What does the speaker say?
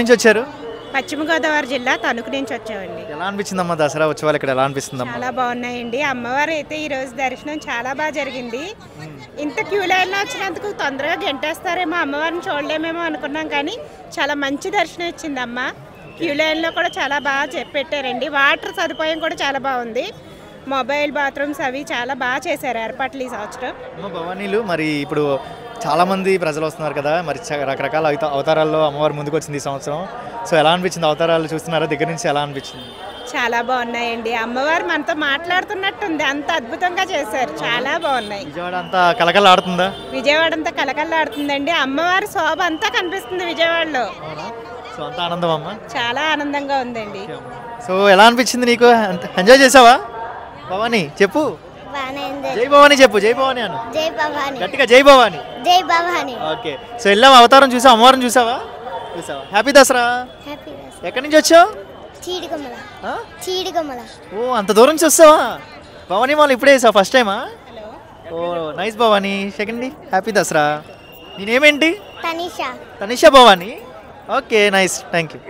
నుంచి వచ్చారు? పశ్చిమ గోదావరి జిల్లా తణుకు నుంచి వచ్చామండి. ఎలా అనిపించిందమ్మా దసరా ఉత్సవాలు ఇక్కడ ఎలా అనిపిస్తుందమ్మా? చాలా బాగున్నాయండి. అమ్మవారు అయితే ఈ రోజు దర్శనం చాలా బాగా జరిగింది. ఇంత క్యూ లైన్లో వచ్చినందుకు తొందరగా గంటేస్తారేమో, అమ్మవారిని చూడలేమేమో అనుకున్నాం, కానీ చాలా మంచి దర్శనం ఇచ్చింది అమ్మ. క్యూ లైన్లో కూడా చాలా బాగా పెట్టారండి. వాటర్ సదుపాయం కూడా చాలా బాగుంది. మొబైల్ బాత్రూమ్స్ అవి చాలా బాగా చేశారు ఏర్పాట్లు ఈ సంవత్సరం. భవానీలు మరి ఇప్పుడు చాలామంది ప్రజలు వస్తున్నారు కదా, మరి రకరకాల అవతారాల్లో అమ్మవారు ముందుకు వచ్చింది ఈ సంవత్సరం. సో ఎలా అనిపించింది? అవతారాలు చూస్తున్నారా దగ్గర నుంచి, ఎలా అనిపించింది? చాలా బాగున్నాయండి. అమ్మవారు మనతో మాట్లాడుతున్నట్టుంది, అంత అద్భుతంగా చేశారు. చాలా బాగున్నాయి. విజయవాడ అంతా కలకలాడుతుందా? విజయవాడ అంతా కలకలాడుతుందండి. అమ్మవారి శోభ అంతా కనిపిస్తుంది విజయవాడలో. సో అంత ఆనందం అమ్మా? చాలా ఆనందంగా ఉందండి. సో ఎలా అనిపించింది నీకు? ఎంజాయ్ చేసావా? భవానీ చెప్పు. జై భవానీ చెప్పు. జై భవానీ అను. జై భవానీ. గట్టిగా జై భవానీ. జై భవానీ. ఓకే. సో వెళ్ళాం, అవతారం చూసావా? అమ్మవారిని చూసావా? హ్యాపీ దసరా. హ్యాపీ దసరా. ఎక్కడి నుంచి వచ్చావు? చీడిగమల. చీడిగమల. ఓ అంత దూరం నుంచి వస్తావా? భవానీ మాల్ ఇప్పుడే వేసావు, ఫస్ట్ టైమా? Oh nice Bhavani. Second happy Dasara. నేనేమేంటి? Tanisha. Tanisha Bhavani. Okay nice, thank you.